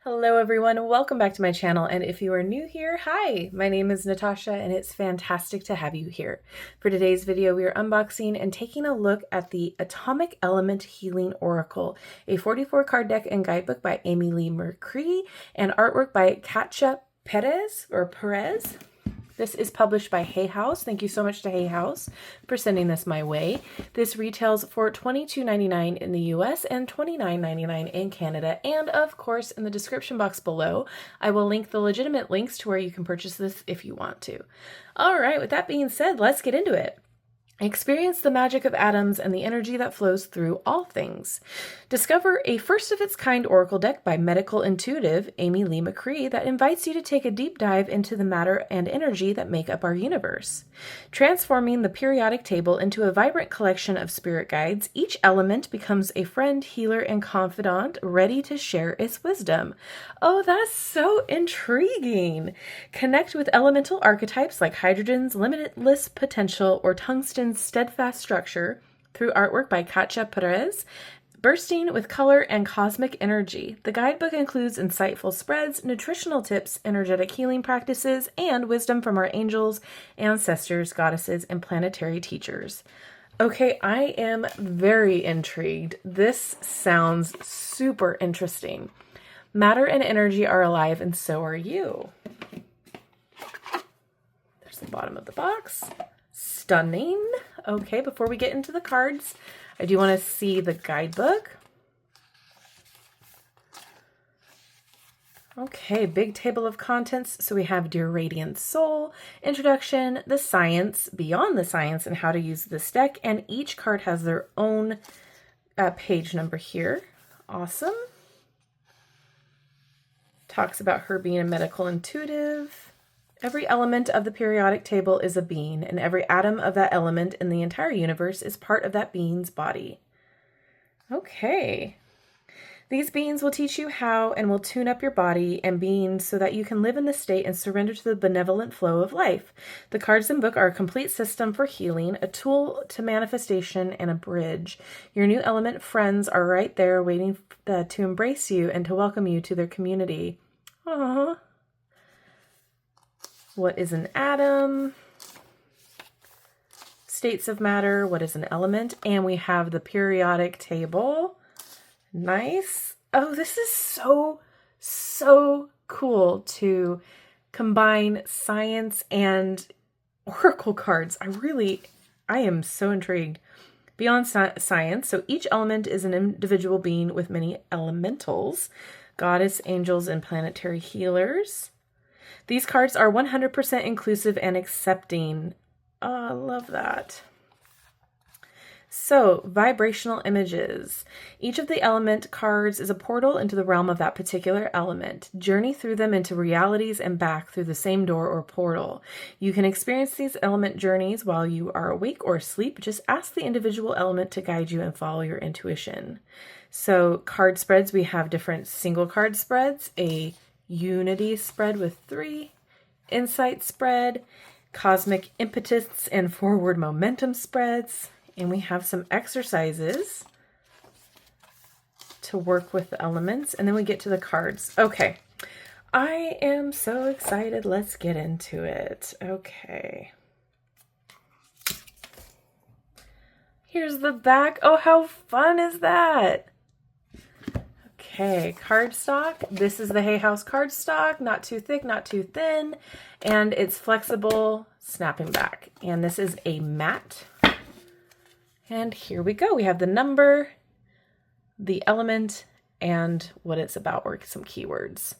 Hello everyone, welcome back to my channel, and if you are new here, hi! My name is Natasha and it's fantastic to have you here. For today's video, we are unboxing and taking a look at the Atomic Element Healing Oracle, a 44 card deck and guidebook by Amy Leigh Mercree and artwork by Katja Perez. This is published by Hay House. Thank you so much to Hay House for sending this my way. This retails for $22.99 in the US and $29.99 in Canada. And of course, in the description box below, I will link the legitimate links to where you can purchase this if you want to. All right, with that being said, let's get into it. Experience the magic of atoms and the energy that flows through all things. Discover a first-of-its-kind oracle deck by medical intuitive Amy Leigh Mercree that invites you to take a deep dive into the matter and energy that make up our universe. Transforming the periodic table into a vibrant collection of spirit guides, each element becomes a friend, healer, and confidant ready to share its wisdom. Oh, that's so intriguing! Connect with elemental archetypes like hydrogen's limitless potential or tungsten's steadfast structure through artwork by Katja Perez, bursting with color and cosmic energy. The guidebook includes insightful spreads, nutritional tips, energetic healing practices, and wisdom from our angels, ancestors, goddesses, and planetary teachers. Okay, I am very intrigued. This sounds super interesting. Matter and energy are alive, and so are you. There's the bottom of the box. Stunning. Okay, before we get into the cards, I do want to see the guidebook. Okay, big table of contents. So we have Dear Radiant Soul, Introduction, the Science, Beyond the Science, and how to use this deck. And each card has their own page number here. Awesome. Talks about her being a medical intuitive. Every element of the periodic table is a being, and every atom of that element in the entire universe is part of that being's body. Okay. These beings will teach you how and will tune up your body and being so that you can live in this state and surrender to the benevolent flow of life. The cards and book are a complete system for healing, a tool to manifestation, and a bridge. Your new element friends are right there waiting to embrace you and to welcome you to their community. Aww. What is an atom? States of matter. What is an element? And we have the periodic table. Nice. Oh, this is so cool to combine science and oracle cards. I am so intrigued. Beyond science, so each element is an individual being with many elementals, goddess, angels, and planetary healers. These cards are 100% inclusive and accepting. Oh, I love that. So, vibrational images. Each of the element cards is a portal into the realm of that particular element. Journey through them into realities and back through the same door or portal. You can experience these element journeys while you are awake or asleep. Just ask the individual element to guide you and follow your intuition. So, card spreads, we have different single card spreads, a unity spread with 3, insight spread, cosmic impetus and forward momentum spreads, and we have some exercises to work with the elements, and then we get to the cards. Okay, I am so excited. Let's get into it. Okay. Here's the back. Oh, how fun is that? Okay, cardstock. This is the Hay House cardstock, not too thick, not too thin, and it's flexible, snapping back. And this is a matte. And here we go. We have the number, the element, and what it's about, or some keywords.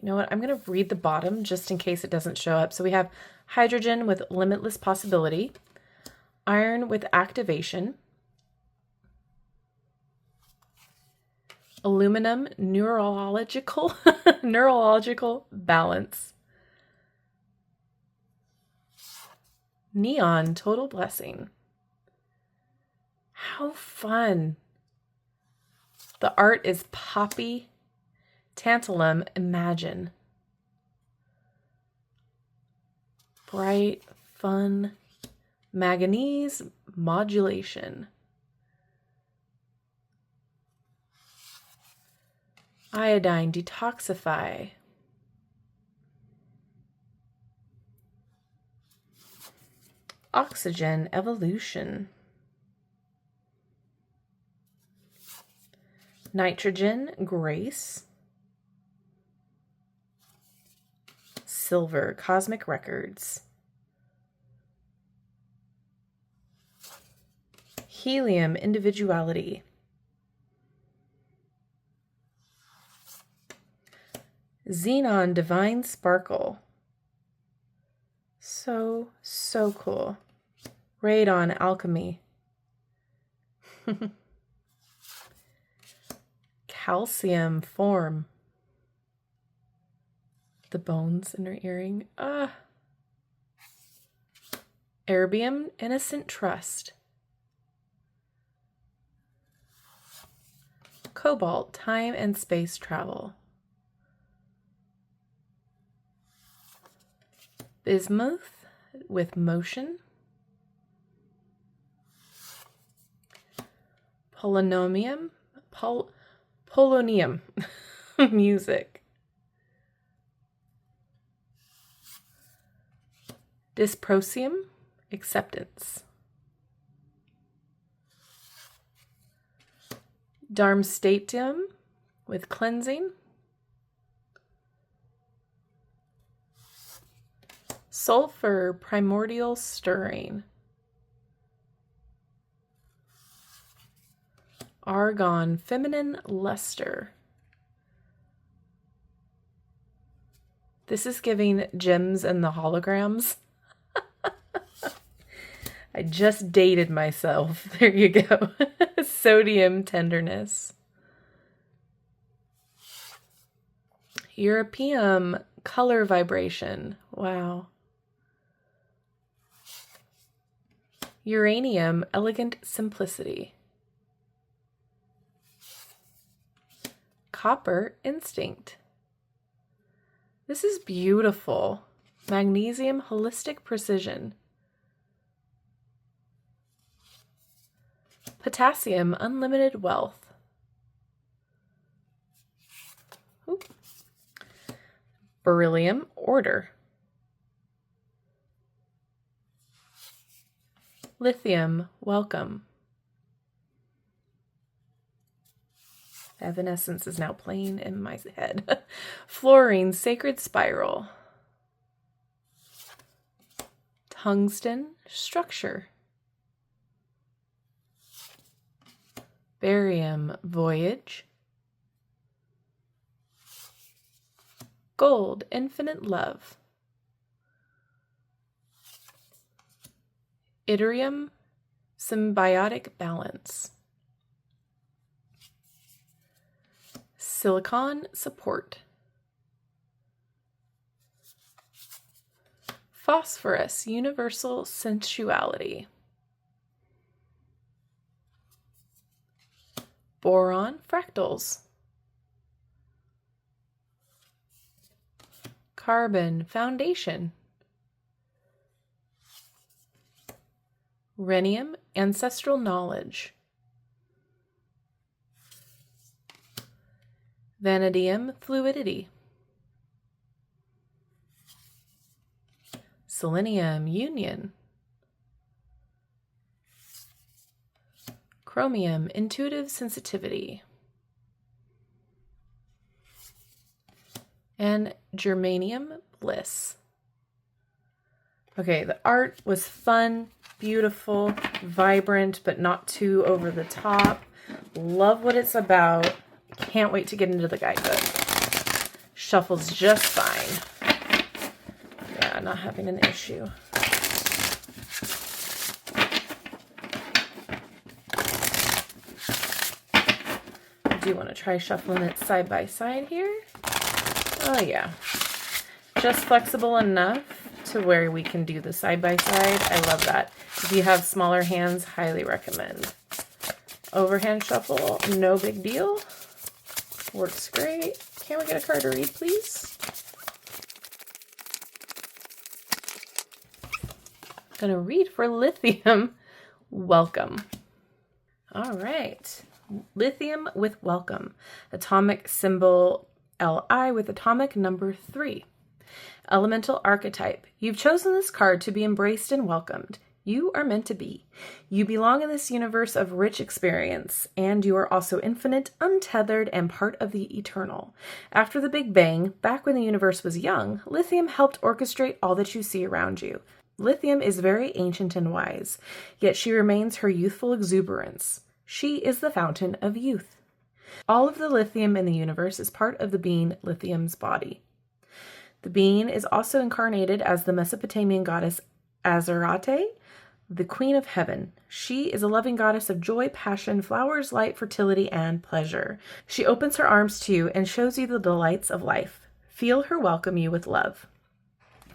You know what? I'm going to read the bottom just in case it doesn't show up. So we have hydrogen with limitless possibility. Iron with activation, aluminum neurological balance, neon total blessing. How fun. The art is poppy, tantalum, imagine. Bright, fun, manganese, modulation. Iodine detoxify. Oxygen evolution. Nitrogen grace. Silver cosmic records. Helium individuality. Xenon divine sparkle. So cool. Radon alchemy. Calcium form. The bones in her earring. Erbium innocent trust. Cobalt time and space travel. Bismuth with motion. Polonium music. Dysprosium acceptance. Darmstatium with cleansing. Sulfur primordial stirring. Argon feminine luster. This is giving gems and the holograms. I just dated myself. There you go. Sodium tenderness. Europeum color vibration. Wow. Uranium elegant simplicity. Copper instinct. This is beautiful. Magnesium holistic precision. Potassium unlimited wealth. Ooh. Beryllium order. Lithium welcome. Evanescence is now playing in my head. Fluorine sacred spiral. Tungsten structure. Barium voyage. Gold infinite love. Iridium symbiotic balance. Silicon support. Phosphorus universal sensuality. Boron fractals. Carbon foundation. Rhenium ancestral knowledge. Vanadium fluidity. Selenium union. Chromium intuitive sensitivity. And germanium bliss. Okay, the art was fun, beautiful, vibrant, but not too over the top. Love what it's about. Can't wait to get into the guidebook. Shuffles just fine. Yeah, not having an issue. I do want to try shuffling it side by side here. Oh yeah. Just flexible enough to where we can do the side by side. I love that. If you have smaller hands, highly recommend. Overhand shuffle, no big deal. Works great. Can we get a card to read, please? I'm gonna read for lithium. welcome. All right. Lithium with welcome. Atomic symbol Li with atomic number 3. Elemental archetype. You've chosen this card to be embraced and welcomed. You are meant to be. You belong in this universe of rich experience, and you are also infinite, untethered, and part of the eternal. After the Big Bang, back when the universe was young, Lithium helped orchestrate all that you see around you. Lithium is very ancient and wise, yet she remains her youthful exuberance. She is the fountain of youth. All of the lithium in the universe is part of the being Lithium's body. The being is also incarnated as the Mesopotamian goddess Azerate, the Queen of Heaven. She is a loving goddess of joy, passion, flowers, light, fertility, and pleasure. She opens her arms to you and shows you the delights of life. Feel her welcome you with love.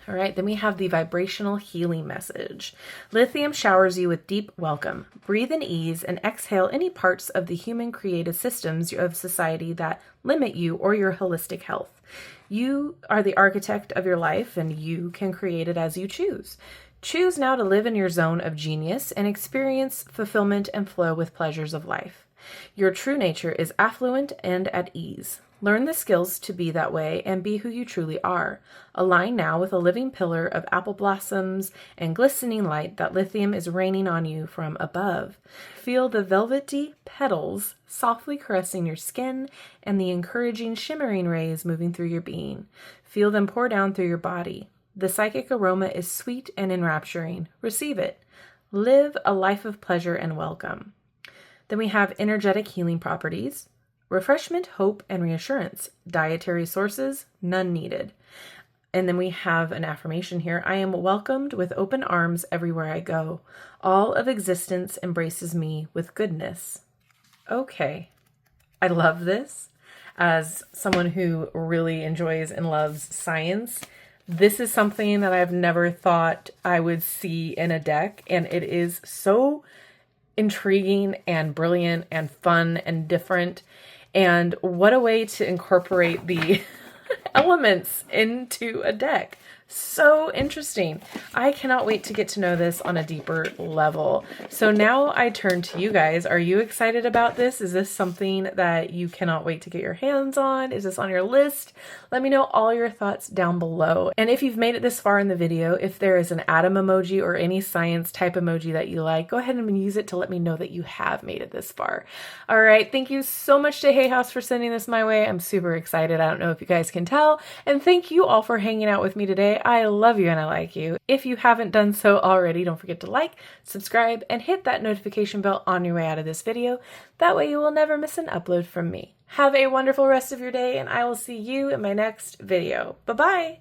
All right, then we have the vibrational healing message. Lithium showers you with deep welcome. Breathe in ease and exhale any parts of the human created systems of society that limit you or your holistic health. You are the architect of your life and you can create it as you choose. Choose now to live in your zone of genius and experience fulfillment and flow with pleasures of life. Your true nature is affluent and at ease. Learn the skills to be that way and be who you truly are. Align now with a living pillar of apple blossoms and glistening light that lithium is raining on you from above. Feel the velvety petals softly caressing your skin and the encouraging shimmering rays moving through your being. Feel them pour down through your body. The psychic aroma is sweet and enrapturing. Receive it. Live a life of pleasure and welcome. Then we have energetic healing properties. Refreshment, hope, and reassurance. Dietary sources, none needed. And then we have an affirmation here. I am welcomed with open arms everywhere I go. All of existence embraces me with goodness. Okay, I love this. As someone who really enjoys and loves science, this is something that I've never thought I would see in a deck, and it is so intriguing and brilliant and fun and different. And what a way to incorporate the elements into a deck. So interesting. I cannot wait to get to know this on a deeper level. So now I turn to you guys. Are you excited about this? Is this something that you cannot wait to get your hands on? Is this on your list? Let me know all your thoughts down below. And if you've made it this far in the video, if there is an atom emoji or any science type emoji that you like, go ahead and use it to let me know that you have made it this far. All right. Thank you so much to Hay House for sending this my way. I'm super excited. I don't know if you guys can tell. And thank you all for hanging out with me today. I love you and I like you. If you haven't done so already, don't forget to like, subscribe, and hit that notification bell on your way out of this video. That way you will never miss an upload from me. Have a wonderful rest of your day, and I will see you in my next video. Bye-bye!